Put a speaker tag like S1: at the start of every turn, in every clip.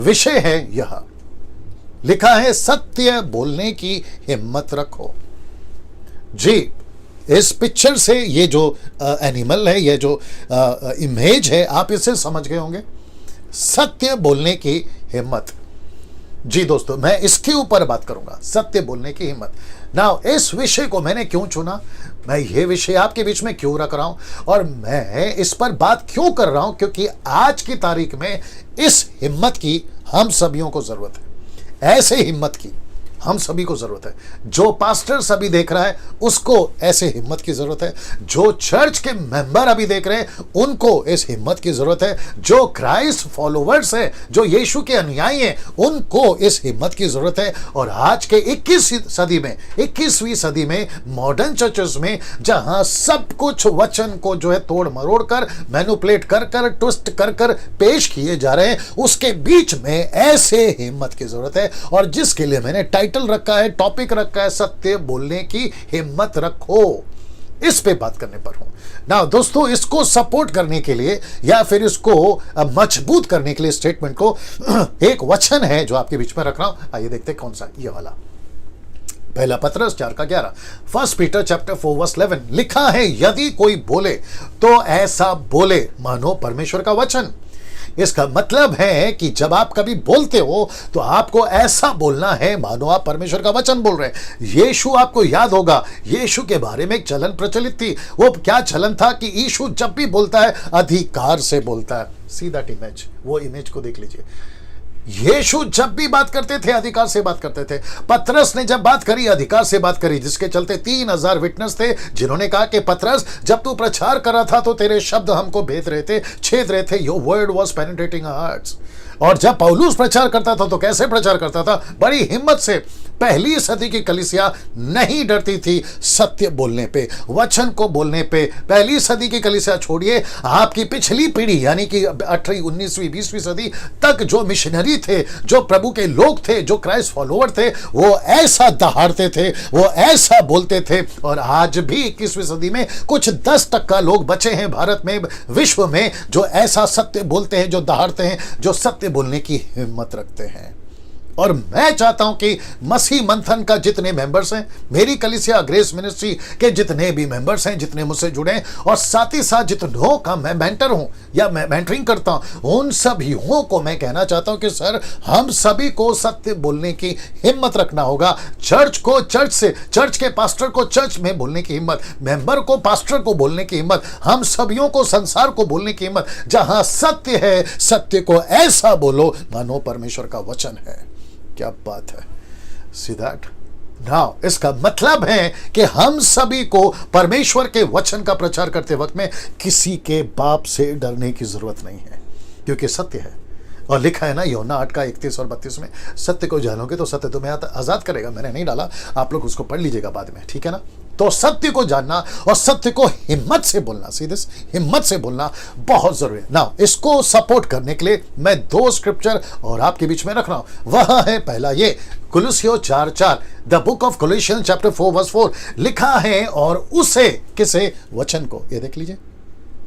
S1: विषय है यह, लिखा है सत्य बोलने की हिम्मत रखो। जी, इस पिक्चर से ये जो एनिमल है, ये जो इमेज है, आप इसे समझ गए होंगे, सत्य बोलने की हिम्मत। जी दोस्तों, मैं इसके ऊपर बात करूंगा, सत्य बोलने की हिम्मत। नाउ इस विषय को मैंने क्यों चुना, मैं ये विषय आपके बीच में क्यों रख रहा हूं और मैं इस पर बात क्यों कर रहा हूं, क्योंकि आज की तारीख में इस हिम्मत की हम सभी को जरूरत है। ऐसे हिम्मत की हम सभी को जरूरत है। जो पास्टर अभी देख रहा है उसको ऐसे हिम्मत की जरूरत है। जो चर्च के मेंबर अभी देख रहे हैं उनको इस हिम्मत की जरूरत है। जो क्राइस्ट फॉलोवर्स है, जो यीशु के अनुयायी हैं, उनको इस हिम्मत की जरूरत है। और आज के 21वीं सदी में मॉडर्न चर्चेस में, जहां सब कुछ वचन को जो है तोड़ मरोड़ कर, मैनिपुलेट कर कर, ट्विस्ट कर कर पेश किए जा रहे हैं, उसके बीच में ऐसे हिम्मत की जरूरत है। और जिसके लिए मैंने टाइटल रखा है, टॉपिक रखा है, सत्य बोलने की हिम्मत रखो। इस पे बात करने पर हूं ना दोस्तों। इसको सपोर्ट करने के लिए या फिर इसको मजबूत करने के लिए स्टेटमेंट को एक वचन है जो आपके बीच में रख रहा हूं। आइए देखते हैं कौन सा, ये वाला, पहला पत्रस 4:11, 1 पीटर चैप्टर 4 वर्स 11, लिखा है यदि कोई बोले तो ऐसा बोले मानो परमेश्वर का वचन। इसका मतलब है कि जब आप कभी बोलते हो तो आपको ऐसा बोलना है मानो आप परमेश्वर का वचन बोल रहे हैं। यीशु, आपको याद होगा, यीशु के बारे में एक चलन प्रचलित थी। वो क्या चलन था कि यीशु जब भी बोलता है अधिकार से बोलता है। सी दैट इमेज, वो इमेज को देख लीजिए। यीशु जब भी बात करते थे अधिकार से बात करते थे। पतरस ने जब बात करी अधिकार से बात करी, जिसके चलते 3000 विटनेस थे जिन्होंने कहा कि पतरस जब तू प्रचार कर रहा था तो तेरे शब्द हमको भेद रहे थे, छेद रहे थे, your word was penetrating our hearts. और जब पौलुस प्रचार करता था तो कैसे प्रचार करता था, बड़ी हिम्मत से। पहली सदी की कलीसिया नहीं डरती थी सत्य बोलने पे, वचन को बोलने पे। पहली सदी की कलीसिया छोड़िए, आपकी पिछली पीढ़ी यानी कि 18वीं 19वीं 20वीं सदी तक जो मिशनरी थे, जो प्रभु के लोग थे, जो क्राइस्ट फॉलोवर थे, वो ऐसा दहाड़ते थे, वो ऐसा बोलते थे। और आज भी 21वीं सदी में कुछ 10% लोग बचे हैं भारत में, विश्व में, जो ऐसा सत्य बोलते हैं, जो दहाड़ते हैं, जो सत्य बोलने की हिम्मत रखते हैं। और मैं चाहता हूं कि मसीह मंथन का जितने मेंबर्स हैं, मेरी कलीसिया ग्रेस मिनिस्ट्री के जितने भी मेंबर्स हैं, जितने मुझसे जुड़े हैं, और साथ ही साथ जितनों का मैं मेंटर हूं या मैं मेंटरिंग करता हूं, उन सभी को मैं कहना चाहता हूं कि सर, हम सभी को सत्य बोलने की हिम्मत रखना होगा। चर्च को चर्च से, चर्च के पास्टर को चर्च में बोलने की हिम्मत, मेंबर को पास्टर को बोलने की हिम्मत, हम सभियों को संसार को बोलने की हिम्मत। जहां सत्य है, सत्य को ऐसा बोलो मानो परमेश्वर का वचन है। क्या बात है, सी दैट नाउ। इसका मतलब है कि हम सभी को परमेश्वर के वचन का प्रचार करते वक्त में किसी के बाप से डरने की जरूरत नहीं है, क्योंकि सत्य है। और लिखा है ना यूहन्ना 8:31 और 32 में, सत्य को जानोगे तो सत्य तुम्हें आजाद करेगा। मैंने नहीं डाला, आप लोग उसको पढ़ लीजिएगा बाद में, ठीक है ना। तो सत्य को जानना और सत्य को हिम्मत से बोलना, सीधे हिम्मत से बोलना बहुत जरूरी है। ना इसको सपोर्ट करने के लिए मैं 2 स्क्रिप्चर और आपके बीच में रख रहा हूं। वह है पहला ये कुलुस्सियों 4:4, the book of Colossians chapter 4 verse 4, लिखा है और उसे, किसे, वचन को, ये देख लीजिए,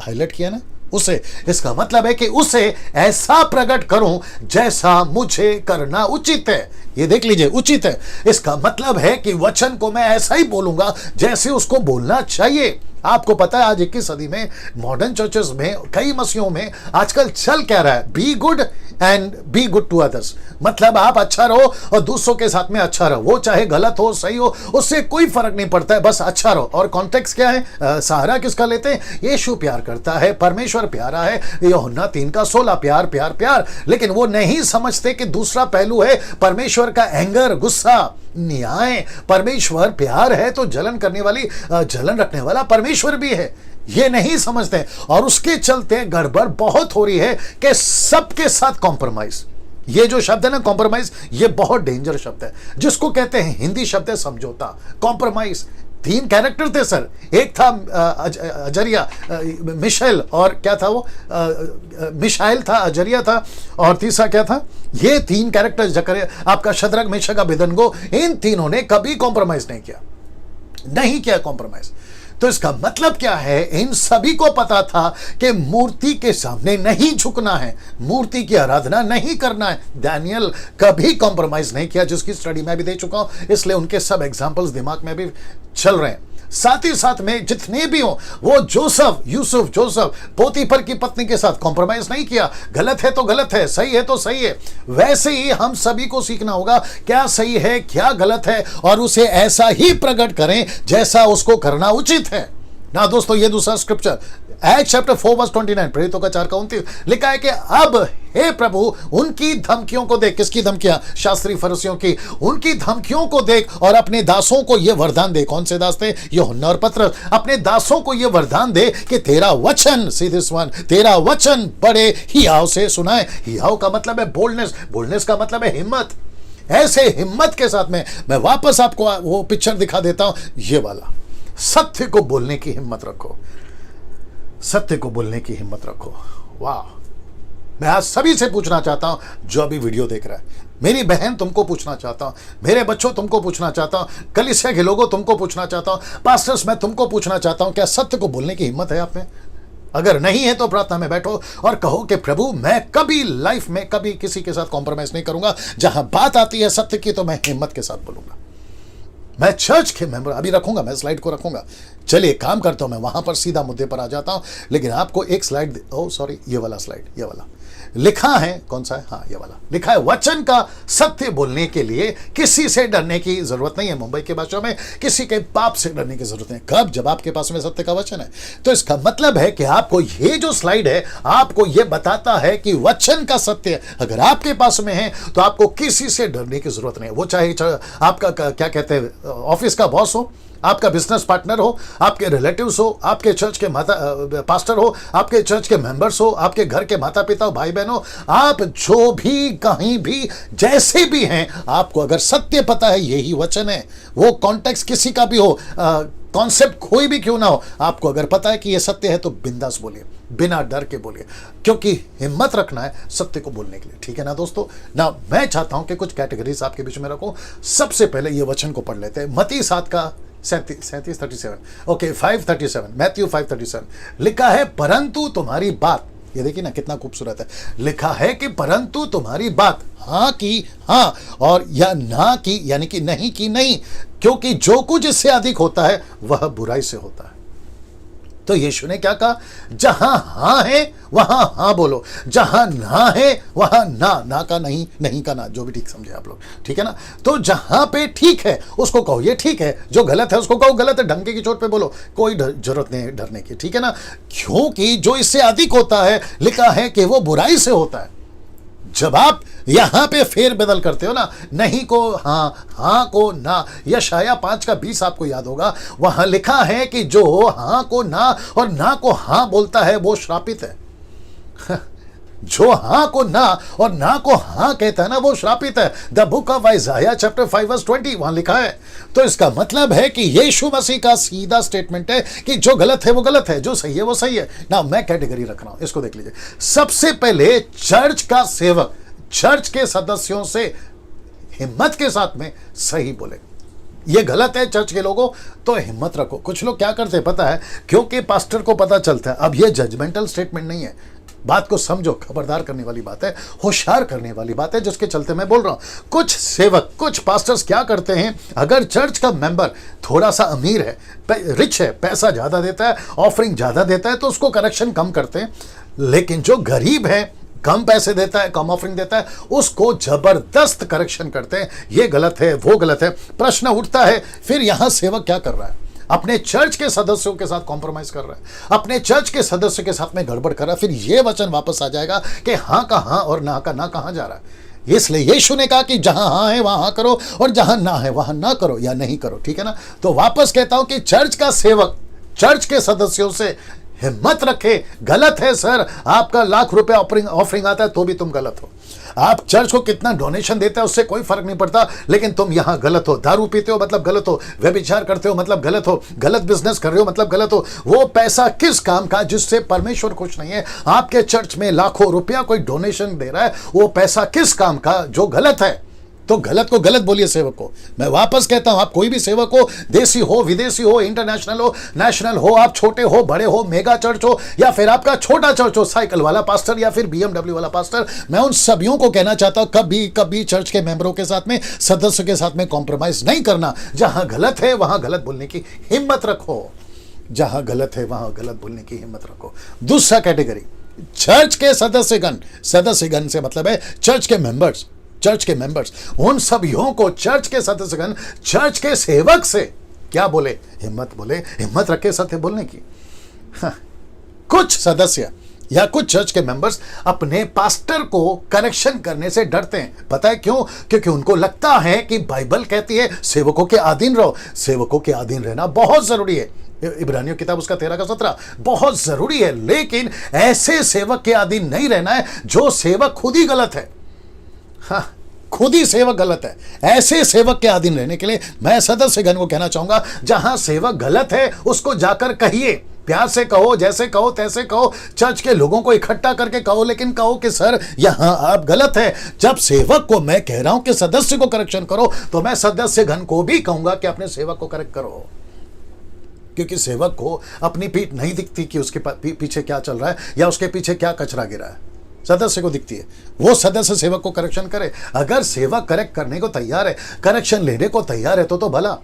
S1: हाईलाइट किया ना, उसे। इसका मतलब है कि उसे ऐसा प्रकट करूं जैसा मुझे करना उचित है। ये देख लीजिए, उचित है। इसका मतलब है कि वचन को मैं ऐसा ही बोलूंगा जैसे उसको बोलना चाहिए। आपको पता है आज 21 सदी में मॉडर्न चर्चेस में, कई मसीहों में आजकल चल क्या रहा है, be good and be good to others. मतलब आप अच्छा रहो और दूसरों के साथ में अच्छा रहो, वो चाहे गलत हो सही हो, उससे कोई फर्क नहीं पड़ता है, बस अच्छा रहो। और कॉन्टेक्स्ट क्या है, सहारा किसका लेते हैं, यीशु प्यार करता है, परमेश्वर प्यारा है, यूहन्ना 3:16, प्यार प्यार प्यार। लेकिन वो नहीं समझते कि दूसरा पहलू है परमेश्वर का एंगर, गुस्सा, न्याय। परमेश्वर प्यार है तो जलन करने वाली, जलन रखने वाला परमेश्वर भी है। ये नहीं समझते और उसके चलते गड़बड़ बहुत हो रही है कि सबके साथ कॉम्प्रोमाइज। ये जो शब्द है ना कॉम्प्रोमाइज, ये बहुत डेंजर शब्द है, जिसको कहते हैं, हिंदी शब्द है समझौता, कॉम्प्रोमाइज। 3 कैरेक्टर थे सर, एक था अजरिया, मिशेल, और क्या था वो, मिशाइल था, अजरिया था, और तीसरा क्या था। ये 3 कैरेक्टर जकरिया, आपका शद्रक, मेशक, अबेदनगो, इन तीनों ने कभी कॉम्प्रोमाइज नहीं किया, नहीं किया कॉम्प्रोमाइज। तो इसका मतलब क्या है, इन सभी को पता था कि मूर्ति के सामने नहीं झुकना है, मूर्ति की आराधना नहीं करना है। दानियल कभी कॉम्प्रोमाइज नहीं किया, जिसकी स्टडी मैं भी दे चुका हूं, इसलिए उनके सब एग्जाम्पल्स दिमाग में भी चल रहे हैं। साथ ही साथ में जितने भी हो, वो जोसेफ पोतीफर की पत्नी के साथ कॉम्प्रोमाइज नहीं किया। गलत है तो गलत है, सही है तो सही है। वैसे ही हम सभी को सीखना होगा क्या सही है क्या गलत है, और उसे ऐसा ही प्रकट करें जैसा उसको करना उचित है ना। दोस्तों, ये दूसरा स्क्रिप्चर एक्ट चैप्टर 4 वर्स 29, प्रेरितों का 4 का 29 लिखा है कि अब हे प्रभु उनकी धमकियों को देख। किसकी धमकियां? शास्त्री फरीसियों की। उनकी धमकियों को देख और अपने दासों को यह वरदान दे। कौन से दास थे? यूहन्ना और पतरस। अपने दासों को यह वरदान दे कि तेरा वचन, सी दिस वन, तेरा वचन बड़े हियाव से सुनाए। हियाव का मतलब है बोल्डनेस, बोल्डनेस का मतलब है हिम्मत। ऐसे हिम्मत के साथ में मैं वापस आपको वो पिक्चर दिखा देता हूं, ये वाला। सत्य को बोलने की हिम्मत रखो, सत्य को बोलने की हिम्मत रखो। वाह! मैं आज सभी से पूछना चाहता हूं जो अभी वीडियो देख रहा है, मेरी बहन तुमको पूछना चाहता हूं, मेरे बच्चों तुमको पूछना चाहता हूं, कलीसिया के लोगों तुमको पूछना चाहता हूं, पास्टर्स मैं तुमको पूछना चाहता हूं, क्या सत्य को बोलने की हिम्मत है आप में? अगर नहीं है तो प्रार्थना में बैठो और कहो कि प्रभु मैं कभी लाइफ में कभी किसी के साथ कॉम्प्रोमाइज नहीं करूंगा। जहां बात आती है सत्य की तो मैं हिम्मत के साथ बोलूंगा। मैं चर्च के मेंबर अभी रखूंगा, मैं स्लाइड को रखूंगा। चलिए काम करता हूं, मैं वहां पर सीधा मुद्दे पर आ जाता हूं। लेकिन आपको एक स्लाइड, ओ सॉरी, ये वाला स्लाइड, ये वाला लिखा है, कौन सा है? हाँ, ये वाला लिखा है, वचन का सत्य बोलने के लिए किसी से डरने की जरूरत नहीं है। मुंबई के भाषा में किसी के पाप से डरने की जरूरत नहीं। कब? जब आपके पास में सत्य का वचन है। तो इसका मतलब है कि आपको ये जो स्लाइड है आपको ये बताता है कि वचन का सत्य अगर आपके पास में है तो आपको किसी से डरने की जरूरत नहीं है। वो चाहे आपका क्या कहते हैं ऑफिस का बॉस हो, आपका बिजनेस पार्टनर हो, आपके रिलेटिव्स हो, आपके चर्च के पास्टर हो, आपके चर्च के मेंबर्स हो, आपके घर के माता पिता हो, भाई बहन हो, आप जो भी कहीं भी जैसे भी हैं, आपको अगर सत्य पता है यही वचन है, वो कॉन्टेक्स्ट किसी का भी हो, कॉन्सेप्ट कोई भी क्यों ना हो, आपको अगर पता है कि ये सत्य है तो बिंदास बोलिए, बिना डर के बोलिए, क्योंकि हिम्मत रखना है सत्य को बोलने के लिए। ठीक है ना दोस्तों? ना मैं चाहता हूं कि कुछ कैटेगरीज आपके बीच में रखूं। सबसे पहले ये वचन को पढ़ लेते हैं। मत्ती 7 का 37 ओके 5:37, मैथ्यू 5:37 लिखा है, परंतु तुम्हारी बात, ये देखिए ना कितना खूबसूरत है, लिखा है कि परंतु तुम्हारी बात हाँ की हाँ और या ना की यानी कि नहीं की नहीं, क्योंकि जो कुछ इससे अधिक होता है वह बुराई से होता है। तो यीशु ने क्या कहा? जहां हाँ है वहां हाँ बोलो, जहां ना है वहां ना का नहीं, नहीं का ना, जो भी ठीक समझे आप लोग। ठीक है ना? तो जहां पे ठीक है उसको कहो ये ठीक है, जो गलत है उसको कहो गलत है, डंके की चोट पे बोलो, कोई जरूरत नहीं डरने की। ठीक है ना? क्योंकि जो इससे अधिक होता है लिखा है कि वो बुराई से होता है। जब आप यहां पे फेर बदल करते हो ना, नहीं को हाँ, हाँ को ना, यशाया 5:20 आपको याद होगा, वहां लिखा है कि जो हाँ को ना और ना को हाँ बोलता है वो श्रापित है। जो हाँ को ना और ना को हाँ कहता है ना वो श्रापित है। द बुक ऑफ आइज़ाया चैप्टर 5:20 वहां लिखा है। तो इसका मतलब है कि यीशु मसीह का सीधा स्टेटमेंट है कि जो गलत है वो गलत है, जो सही है वो सही है ना। मैं कैटेगरी रख रहा हूं, इसको देख लीजिए। सबसे पहले चर्च का सेवक चर्च के सदस्यों से हिम्मत के साथ में सही बोले। ये गलत है चर्च के लोगों, तो हिम्मत रखो। कुछ लोग क्या करते हैं पता है, क्योंकि पास्टर को पता चलता है। अब ये जजमेंटल स्टेटमेंट नहीं है, बात को समझो, खबरदार करने वाली बात है, होशियार करने वाली बात है, जिसके चलते मैं बोल रहा हूं। कुछ सेवक, कुछ पास्टर्स क्या करते हैं, अगर चर्च का मेंबर थोड़ा सा अमीर है, रिच है, पैसा ज्यादा देता है, ऑफरिंग ज्यादा देता है, तो उसको करेक्शन कम करते हैं। लेकिन जो गरीब है, कम पैसे देता है, कम ऑफरिंग देता है, उसको जबरदस्त करेक्शन करते हैं। ये गलत है, वो गलत है। प्रश्न उठता है फिर यहां सेवक क्या कर रहा है? अपने चर्च के सदस्यों के साथ कॉम्प्रोमाइज कर रहा है, अपने चर्च के सदस्य के साथ में गड़बड़ कर रहा है। फिर ये वचन वापस आ जाएगा कि हाँ का हाँ और ना का ना कहां जा रहा है। इसलिए यीशु ने कहा कि जहां हाँ है वहां हाँ करो और जहां ना है वहां ना करो या नहीं करो। ठीक है ना? तो वापस कहता हूं कि चर्च का सेवक चर्च के सदस्यों से हिम्मत रखे। गलत है सर, आपका ₹1,00,000 ऑफरिंग आता है तो भी तुम गलत हो। आप चर्च को कितना डोनेशन देते हैं उससे कोई फर्क नहीं पड़ता, लेकिन तुम यहां गलत हो। दारू पीते हो मतलब गलत हो, व्यभिचार करते हो मतलब गलत हो, गलत बिजनेस कर रहे हो मतलब गलत हो। वो पैसा किस काम का जिससे परमेश्वर खुश नहीं है? आपके चर्च में ₹1,00,000 कोई डोनेशन दे रहा है, वो पैसा किस काम का जो गलत है? तो गलत को गलत बोलिए सेवक को। मैं वापस कहता हूं, आप कोई भी सेवक हो, देसी हो, विदेशी हो, इंटरनेशनल हो, नेशनल हो, आप छोटे हो, बड़े हो, मेगा चर्च हो, या फिर आपका छोटा चर्च हो, साइकिल वाला पास्टर या फिर BMW वाला पास्टर, मैं उन सभियों को कहना चाहता हूं, कभी कभी चर्च के मेंबरों के साथ में, सदस्य के साथ में कॉम्प्रोमाइज नहीं करना। जहां गलत है वहां गलत बोलने की हिम्मत रखो, जहां गलत है वहां गलत बोलने की हिम्मत रखो। दूसरा कैटेगरी, चर्च के सदस्यगण। सदस्यगण से मतलब है चर्च के मेंबर्स, चर्च के मेंबर्स। उन सभियों को चर्च के सदस्यगण, चर्च के सेवक से क्या बोले? हिम्मत बोले, हिम्मत रखे सत्य बोलने की। हाँ, कुछ सदस्य या कुछ चर्च के मेंबर्स अपने पास्टर को करेक्शन करने से डरते हैं। पता है क्यों? क्योंकि उनको लगता है कि बाइबल कहती है सेवकों के अधीन रहो। सेवकों के अधीन रहना बहुत जरूरी है, इब्रानियों किताब उसका 13 का 17 बहुत जरूरी है। लेकिन ऐसे सेवक के अधीन नहीं रहना है जो सेवक खुद ही गलत है। हाँ, खुद ही सेवक गलत है। ऐसे सेवक के अधीन रहने के लिए मैं सदस्यगण को कहना चाहूंगा, जहां सेवक गलत है उसको जाकर कहिए, प्यार से कहो, जैसे कहो तैसे कहो, चर्च के लोगों को इकट्ठा करके कहो, लेकिन कहो कि सर यहां आप गलत है। जब सेवक को मैं कह रहा हूं कि सदस्य को करेक्शन करो, तो मैं सदस्यगण को भी कहूंगा कि अपने सेवक को करेक्ट करो, क्योंकि सेवक को अपनी पीठ नहीं दिखती कि उसके पीछे क्या चल रहा है या उसके पीछे क्या कचरा गिरा है। सदस्य को दिखती है, वो सदस्य सेवक को करेक्शन करे। अगर सेवक करेक्ट करने को तैयार है, करेक्शन लेने को तैयार है, तो भला,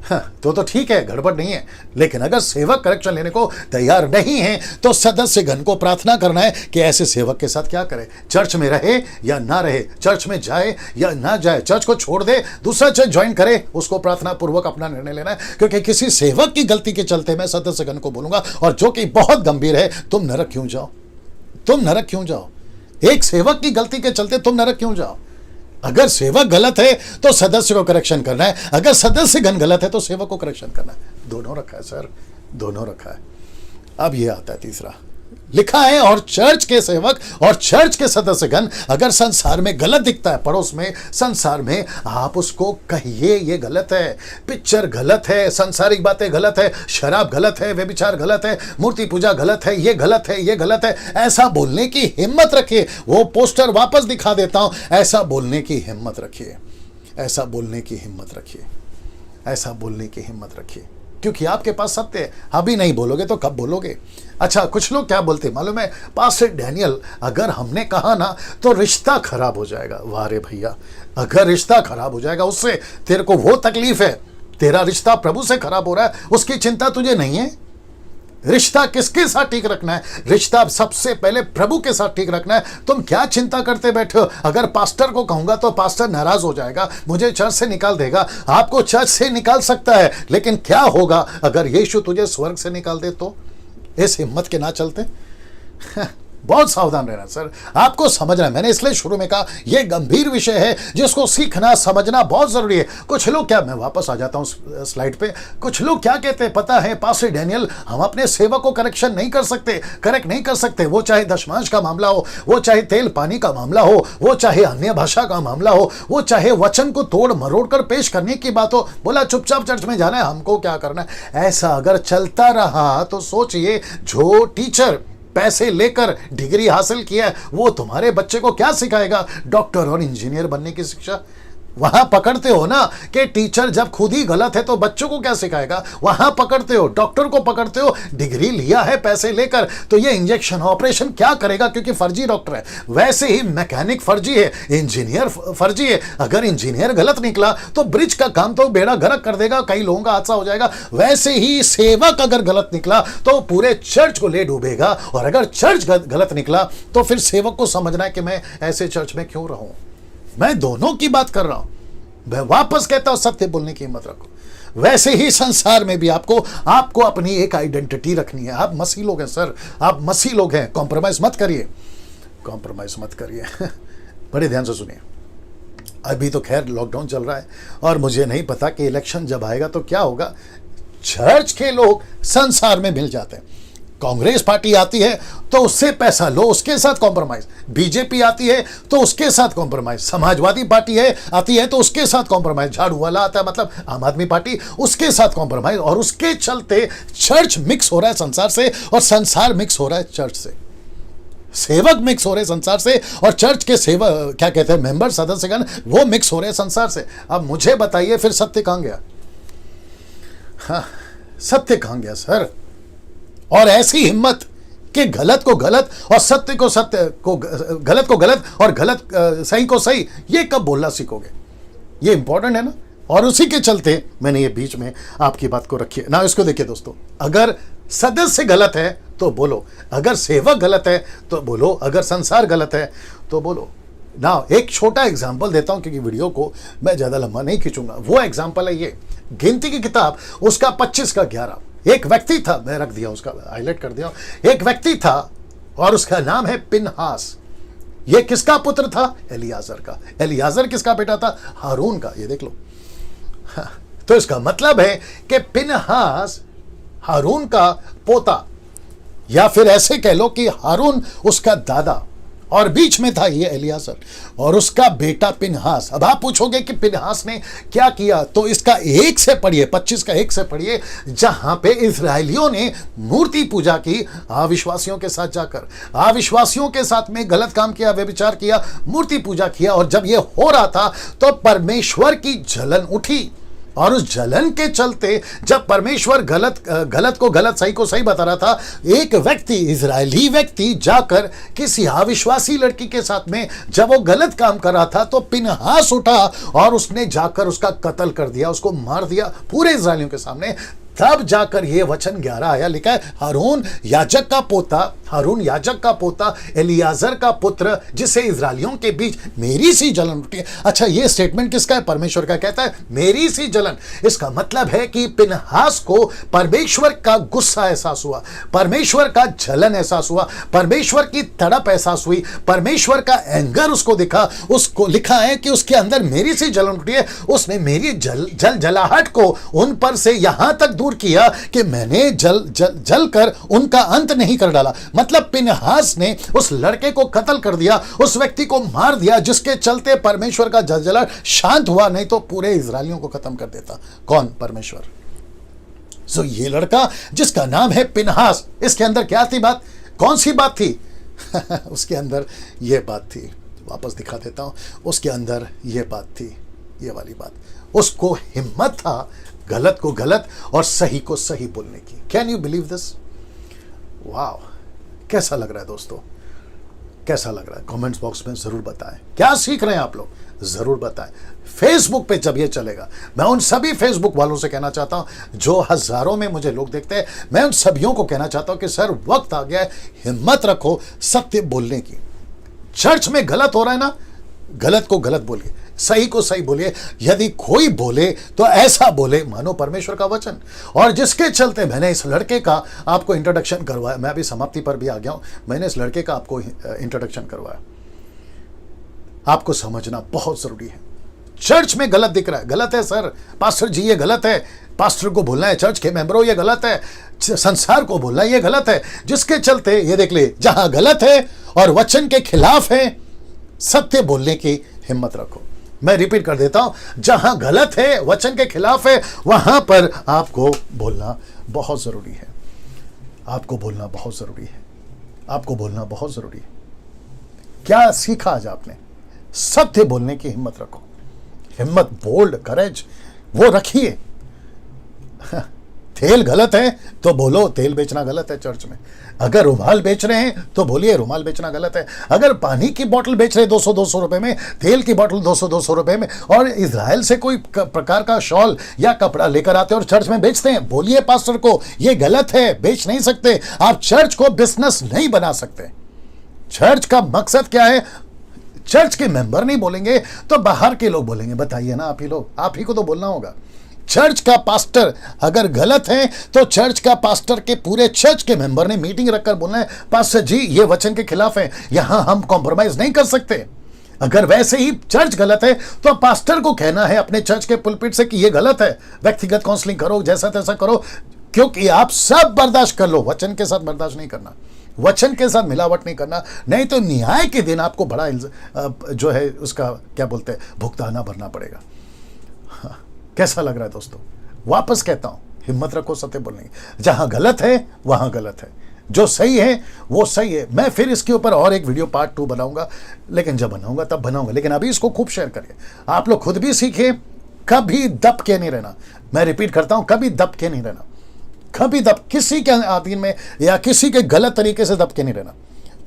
S1: हाँ, तो ठीक है, गड़बड़ नहीं है। लेकिन अगर सेवक करेक्शन लेने को तैयार नहीं है, तो सदस्यगण को प्रार्थना करना है कि ऐसे सेवक के साथ क्या करे, चर्च में रहे या ना रहे, चर्च में जाए या ना जाए, चर्च को छोड़ दे, दूसरा चर्च ज्वाइन करे, उसको प्रार्थना पूर्वक अपना निर्णय लेना है। क्योंकि किसी सेवक की गलती के चलते मैं सदस्यगण को बोलूंगा, और जो कि बहुत गंभीर है, तुम नरक क्यों जाओ, तुम नरक क्यों जाओ। एक सेवक की गलती के चलते तुम नरक क्यों जाओ। अगर सेवक गलत है तो सदस्य को करेक्शन करना है, अगर सदस्यगण गलत है तो सेवक को करेक्शन करना है। दोनों रखा है सर, दोनों रखा है। अब ये आता है तीसरा, लिखा है, और चर्च के सेवक और चर्च के सदस्यगण अगर संसार में गलत दिखता है, पड़ोस में, संसार में, आप उसको कहिए ये गलत है, पिक्चर गलत है, सांसारिक बातें गलत है, शराब गलत है, व्यभिचार गलत है, मूर्ति पूजा गलत है, ये गलत है, ये गलत है। ऐसा बोलने की हिम्मत रखिए। वो पोस्टर वापस दिखा देता हूं, ऐसा बोलने की हिम्मत रखिए, ऐसा बोलने की हिम्मत रखिए, ऐसा बोलने की हिम्मत रखिए, क्योंकि आपके पास सत्य है। अभी नहीं बोलोगे तो कब बोलोगे। अच्छा, कुछ लोग क्या बोलते हैं मालूम है, पास्टर डैनियल, अगर हमने कहा ना तो रिश्ता खराब हो जाएगा। वाह रे भैया, अगर रिश्ता खराब हो जाएगा उससे तेरे को वो तकलीफ है, तेरा रिश्ता प्रभु से खराब हो रहा है, उसकी चिंता तुझे नहीं है। रिश्ता किसके साथ ठीक रखना है? रिश्ता सबसे पहले प्रभु के साथ ठीक रखना है। तुम क्या चिंता करते बैठे हो? अगर पास्टर को कहूंगा तो पास्टर नाराज हो जाएगा, मुझे चर्च से निकाल देगा। आपको चर्च से निकाल सकता है, लेकिन क्या होगा अगर यीशु तुझे स्वर्ग से निकाल दे तो? इस हिम्मत के ना चलते बहुत सावधान रहना सर, आपको समझना है। मैंने इसलिए शुरू में कहा यह गंभीर विषय है जिसको सीखना समझना बहुत जरूरी है। कुछ लोग क्या, मैं वापस आ जाता हूं स्लाइड पे, कुछ लोग क्या कहते हैं पता है, पास्टर डैनियल हम अपने सेवक को करेक्शन नहीं कर सकते, करेक्ट नहीं कर सकते। वो चाहे दशमांश का मामला हो, वो चाहे तेल पानी का मामला हो, वो चाहे अन्य भाषा का मामला हो, वो चाहे वचन को तोड़ मरोड़ कर पेश करने की बात हो, बोला चुपचाप चर्च में जाना है, हमको क्या करना है। ऐसा अगर चलता रहा तो सोचिए, जो टीचर पैसे लेकर डिग्री हासिल किया है वो तुम्हारे बच्चे को क्या सिखाएगा? डॉक्टर और इंजीनियर बनने की शिक्षा। वहां पकड़ते हो ना कि टीचर जब खुद ही गलत है तो बच्चों को क्या सिखाएगा? वहां पकड़ते हो, डॉक्टर को पकड़ते हो, डिग्री लिया है पैसे लेकर, तो ये इंजेक्शन ऑपरेशन क्या करेगा? क्योंकि फर्जी डॉक्टर है। वैसे ही मैकेनिक फर्जी है, इंजीनियर फर्जी है। अगर इंजीनियर गलत निकला तो ब्रिज का काम तो बेड़ा गर्क कर देगा, कई लोगों का हादसा हो जाएगा। वैसे ही सेवक अगर गलत निकला तो पूरे चर्च को ले डूबेगा, और अगर चर्च गलत निकला तो फिर सेवक को समझना है कि मैं ऐसे चर्च में क्यों रहूं। मैं दोनों की बात कर रहा हूं। मैं वापस कहता हूं, सत्य बोलने की हिम्मत रखो। वैसे ही संसार में भी आपको अपनी एक आइडेंटिटी रखनी है। आप मसीह लोग हैं सर, आप मसीह लोग हैं, कॉम्प्रोमाइज मत करिए, कॉम्प्रोमाइज मत करिए। बड़े ध्यान से सुनिए। अभी तो खैर लॉकडाउन चल रहा है और मुझे नहीं पता कि इलेक्शन जब आएगा तो क्या होगा। चर्च के लोग संसार में मिल जाते हैं। कांग्रेस पार्टी आती है तो उससे पैसा लो, उसके साथ कॉम्प्रोमाइज। बीजेपी आती है तो उसके साथ कॉम्प्रोमाइज। समाजवादी पार्टी आती है तो उसके साथ कॉम्प्रोमाइज। झाड़ू वाला आता है, मतलब आम आदमी पार्टी, उसके साथ कॉम्प्रोमाइज। और उसके चलते चर्च मिक्स हो रहा है संसार से, और संसार मिक्स हो रहा है चर्च से। सेवक मिक्स हो रहे संसार से, और चर्च के सेवक क्या कहते हैं, मेंबर, सदस्यगण, वो मिक्स हो रहे संसार से। अब मुझे बताइए फिर सत्य कहां गया? हाँ, सत्य कहां गया सर? और ऐसी हिम्मत कि गलत को गलत और सत्य को सत्य को, गलत को गलत और गलत सही को सही, ये कब बोलना सीखोगे? ये इंपॉर्टेंट है ना। और उसी के चलते मैंने ये बीच में आपकी बात को रखी है ना। इसको देखिए दोस्तों, अगर सदस्य गलत है तो बोलो, अगर सेवक गलत है तो बोलो, अगर संसार गलत है तो बोलो ना। एक छोटा एग्जाम्पल देता हूं क्योंकि वीडियो को मैं ज्यादा लंबा नहीं खींचूंगा। वो एग्जाम्पल है ये, गिनती की किताब उसका 25 का 11। एक व्यक्ति था, मैं रख दिया उसका, हाईलाइट कर दिया। एक व्यक्ति था और उसका नाम है पिनहास। ये किसका पुत्र था? एलियाजर का। एलियाजर किसका बेटा था? हारून का। ये देख लो। तो इसका मतलब है कि पिनहास हारून का पोता, या फिर ऐसे कह लो कि हारून उसका दादा, और बीच में था ये एलियाजर और उसका बेटा पिनहास। अब आप पूछोगे कि पिनहास ने क्या किया, तो इसका 1 से पढ़िए, 25 का 1 से पढ़िए, जहां पे इजरायलियों ने मूर्ति पूजा की अविश्वासियों के साथ जाकर, अविश्वासियों के साथ में गलत काम किया, व्यभिचार किया, मूर्ति पूजा किया। और जब ये हो रहा था तो परमेश्वर की जलन उठी, और उस जलन के चलते जब परमेश्वर गलत को गलत, सही को सही बता रहा था, एक व्यक्ति, इजरायली व्यक्ति जाकर किसी अविश्वासी लड़की के साथ में जब वो गलत काम कर रहा था, तो पिनहास उठा और उसने जाकर उसका कत्ल कर दिया, उसको मार दिया पूरे इजरायलियों के सामने। तब जाकर ये वचन 11 आया, लिखा है हारून याजक का पोता, हारून याजक का पोता, एलियाजर का पुत्र, जिसे इजरायलियों के बीच मेरी सी जलन उठी है। अच्छा, ये स्टेटमेंट किसका है? परमेश्वर का। कहता है मेरी सी जलन। इसका मतलब है कि पिनहास को परमेश्वर का गुस्सा एहसास हुआ, परमेश्वर का जलन एहसास हुआ, परमेश्वर की तड़प एहसास हुई, परमेश्वर का एंगर उसको दिखा। उसको लिखा है कि उसके अंदर मेरी सी जलन उठी है। उसने मेरी जलाहट को उन पर से यहां तक दूर किया कि मैंने जल कर उनका अंत नहीं कर डाला। मतलब पिनहास ने उस लड़के को कत्ल कर दिया, उस व्यक्ति को मार दिया, जिसके चलते परमेश्वर का जलजला शांत हुआ, नहीं तो पूरे इजरायलियों को खत्म कर देता। कौन? परमेश्वर। सो ये लड़का जिसका नाम है पिनहास, इसके अंदर क्या थी बात? कौन सी बात थी? उसके अंदर ये बात थी, वापस दिखा देता हूं। उसके अंदर ये बात थी, ये वाली बात। उसको हिम्मत था गलत को गलत और सही को सही बोलने की। Can you believe this? वाह, कैसा लग रहा है दोस्तों? कैसा लग रहा है? कमेंट्स बॉक्स में जरूर बताएं। क्या सीख रहे हैं आप लोग? जरूर बताएं। फेसबुक पे जब ये चलेगा, मैं उन सभी फेसबुक वालों से कहना चाहता हूं जो हजारों में मुझे लोग देखते हैं, मैं उन सभियों को कहना चाहता हूं कि सर वक्त आ गया है, हिम्मत रखो सत्य बोलने की। चर्च में गलत हो रहा है ना, गलत को गलत बोलिए, सही को सही बोलिए। यदि कोई बोले तो ऐसा बोले मानो परमेश्वर का वचन। और जिसके चलते मैंने इस लड़के का आपको इंट्रोडक्शन करवाया, मैं अभी समाप्ति पर भी आ गया हूं, मैंने इस लड़के का आपको इंट्रोडक्शन करवाया। आपको समझना बहुत जरूरी है। चर्च में गलत दिख रहा है, गलत है सर, पास्टर जी ये गलत है, पास्टर को बोलना है, चर्च के मेंबरों ये गलत है, संसार को बोलना ये गलत है। जिसके चलते ये देख ले, जहां गलत है और वचन के खिलाफ है, सत्य बोलने की हिम्मत रखो। मैं रिपीट कर देता हूं, जहां गलत है, वचन के खिलाफ है, वहां पर आपको बोलना बहुत जरूरी है। आपको बोलना बहुत जरूरी है। आपको बोलना बहुत जरूरी है। क्या सीखा आज आपने? सत्य बोलने की हिम्मत रखो। हिम्मत, बोल्ड, करेज वो रखिए। तेल गलत है तो बोलो तेल बेचना गलत है चर्च में। अगर रुमाल बेच रहे हैं तो बोलिए रुमाल बेचना गलत है। अगर पानी की बोतल बेच रहे 200-200 रुपए में, तेल की बोतल 200-200 रुपए में, और इजराइल से कोई प्रकार का शॉल या कपड़ा लेकर आते और चर्च में बेचते हैं, बोलिए पास्टर को ये गलत है, बेच नहीं सकते। आप चर्च को बिजनेस नहीं बना सकते। चर्च का मकसद क्या है? चर्च के मेंबर नहीं बोलेंगे तो बाहर के लोग बोलेंगे। बताइए ना, आप ही लोग, आप ही को तो बोलना होगा। चर्च का पास्टर अगर गलत है तो चर्च का पास्टर के पूरे चर्च के मेंबर ने मीटिंग रखकर बोलना है, पास्टर जी ये वचन के खिलाफ है, यहां हम कॉम्प्रोमाइज नहीं कर सकते। अगर वैसे ही चर्च गलत है तो पास्टर को कहना है अपने चर्च के पुलपिट से कि ये गलत है, व्यक्तिगत काउंसलिंग करो, जैसा तैसा करो, क्योंकि आप सब बर्दाश्त कर लो, वचन के साथ बर्दाश्त नहीं करना, वचन के साथ मिलावट नहीं करना, नहीं तो न्याय के दिन आपको बड़ा जो है उसका क्या बोलते हैं भुगताना भरना पड़ेगा। हाँ, कैसा लग रहा है दोस्तों? वापस कहता हूं, हिम्मत रखो सत्य बोलने की। जहां गलत है वहां गलत है, जो सही है वो सही है। मैं फिर इसके ऊपर और एक वीडियो पार्ट 2 बनाऊंगा, लेकिन जब बनाऊंगा तब बनाऊंगा। लेकिन अभी इसको खूब शेयर करिए, आप लोग खुद भी सीखिए। कभी दब के नहीं रहना, मैं रिपीट करता हूं, कभी दब के नहीं रहना, कभी दब किसी के अधीन में या किसी के गलत तरीके से दब के नहीं रहना।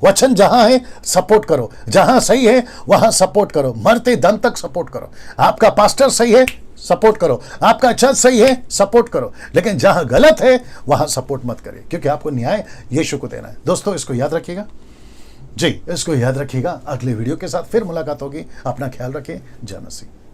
S1: वचन जहां है सपोर्ट करो, जहां सही है वहां सपोर्ट करो, मरते दम तक सपोर्ट करो। आपका पास्टर सही है सपोर्ट करो, आपका चर्च सही है सपोर्ट करो, लेकिन जहां गलत है वहां सपोर्ट मत करिए, क्योंकि आपको न्याय यीशु को देना है। दोस्तों इसको याद रखिएगा जी, इसको याद रखिएगा। अगले वीडियो के साथ फिर मुलाकात होगी। अपना ख्याल रखिए। जय मसीह।